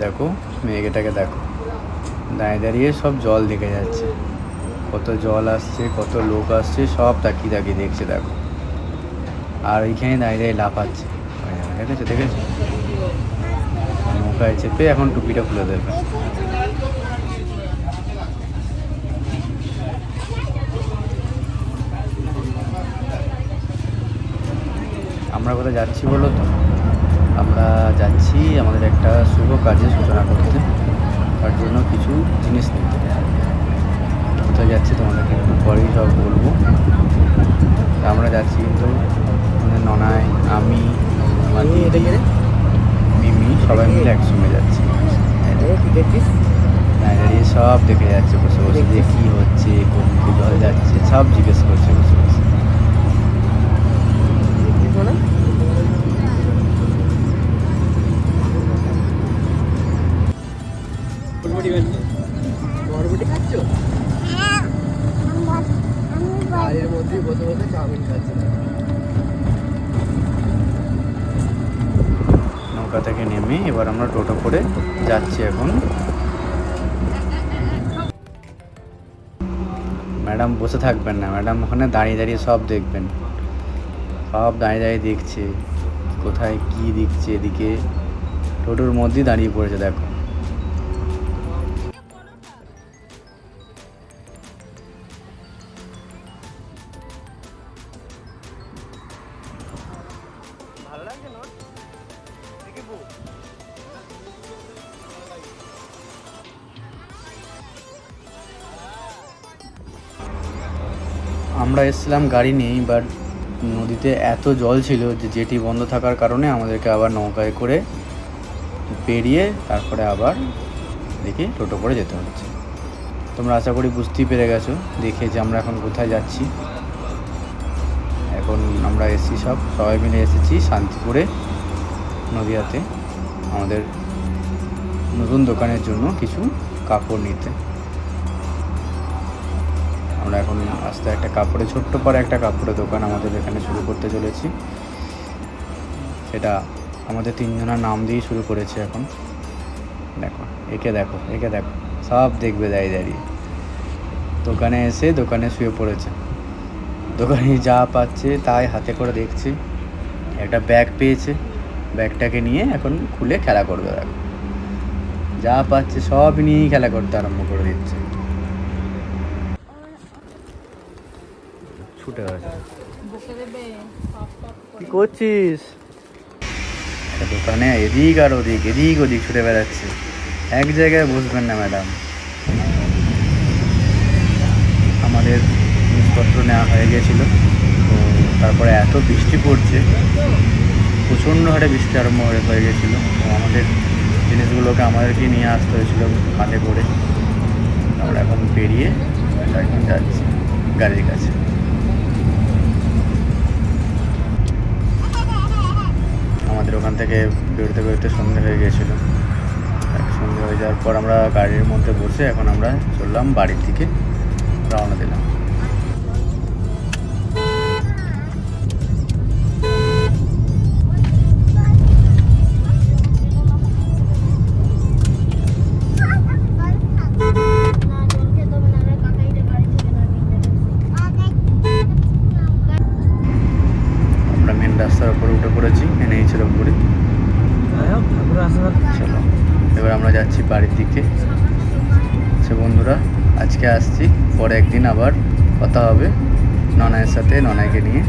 দেখো মেঘটাকে দেখো, দাঁড়িয়ে দাঁড়িয়ে সব জল দেখে যাচ্ছে, কত জল আসছে, কত লোক আসছে, সব তাকিয়ে তাকিয়ে দেখছে দেখো। আর ওইখানে দাঁড়িয়ে দাঁড়িয়ে লাফাচ্ছে, দেখেছো দেখেছো? নৌকায় চেপে এখন টুপিটা খুলে দেবে। আমরা কোথায় যাচ্ছি বলো তো? আমরা যাচ্ছি আমাদের একটা শুভ কাজের সূচনা করতে, তার জন্য কিছু জিনিস নিতে। কোথায় যাচ্ছি তোমাদেরকে একটু পরেই সব বলবো। আমরা যাচ্ছি কিন্তু আমাদের ননাই, আমি, আমার দিদি, মিমি সবাই মিলে একসঙ্গে যাচ্ছি। দাঁড়িয়ে সব দেখে যাচ্ছে বসে বসে যে কী হচ্ছে, কোন দিকে জল যাচ্ছে, সব জিজ্ঞেস করছে বসে বসে। নৌকা থেকে নেমে এবার আমরা টোটো করে যাচ্ছি এখন। ম্যাডাম বসে থাকবেন না, ম্যাডাম ওখানে দাঁড়িয়ে দাঁড়িয়ে সব দেখবেন, সব দাঁড়িয়ে দাঁড়িয়ে দেখছে কোথায় কী দিচ্ছে। এদিকে টোটোর মধ্যেই দাঁড়িয়ে পড়েছে দেখো। আমরা এসেছিলাম গাড়ি নিয়েই, বাট নদীতে এত জল ছিল যে জেটি বন্ধ থাকার কারণে আমাদেরকে আবার নৌকায় করে পেরিয়ে তারপরে আবার দেখি টোটো করে যেতে হচ্ছে। তোমরা আশা করি বুঝতেই পেরে গেছো দেখে যে আমরা এখন কোথায় যাচ্ছি। এখন আমরা এসেছি সবাই মিলে এসেছি শান্তিপুরে নদীয়াতে আমাদের নতুন দোকানের জন্য কিছু কাপড় নিতে। আমরা এখন আস্তে একটা কাপড়ে ছোট্ট পরে একটা কাপড়ের দোকান আমাদের এখানে শুরু করতে চলেছি। সেটা আমাদের তিনজনের নাম দিয়েই শুরু করেছে এখন। দেখো একে দেখো, একে দেখো, সব দেখবে দাঁড়িয়ে দাঁড়িয়ে। দোকানে এসে দোকানে শুয়ে পড়েছে, দোকানে যা পাচ্ছে তাই হাতে করে দেখছে। একটা ব্যাগ পেয়েছে, ব্যাগটাকে নিয়ে এখন খুলে খেলা করবে। দেখো যা পাচ্ছে সব নিয়েই খেলা করতে আরম্ভ করে দিচ্ছে। ছুটে গেছে। কি করছিস? দোকানে এদিক আর ওদিক, এদিক ওদিক ছুটে বেড়াচ্ছে, এক জায়গায় বসবেন না ম্যাডাম। আমাদের জিনিসপত্র নেওয়া হয়ে গেছিলো, তো তারপরে এত বৃষ্টি পড়ছে, প্রচণ্ড হারে বৃষ্টি আরম্ভ হয়ে গেছিলো। তো আমাদের জিনিসগুলোকে আমাদেরকে নিয়ে আসতে হয়েছিল কাঁধে করে। আমরা এখন পেরিয়ে এখন যাচ্ছি গাড়ির কাছে। আমাদের ওখান থেকে বেরোতে বেরোতে সন্ধে হয়ে গিয়েছিলো। সন্ধে হয়ে যাওয়ার পর আমরা গাড়ির মধ্যে বসে এখন আমরা চললাম বাড়ির দিকে, রওনা দিলাম। আমরা মেন রাস্তার উপরে উঠে পড়েছি, এনএইচের উপরে। চলো এবার আমরা যাচ্ছি বাড়ির দিকে। সে বন্ধুরা, আজকে আসছি, পরে একদিন আবার কথা হবে ননাইয়ের সাথে, ননাইকে নিয়ে।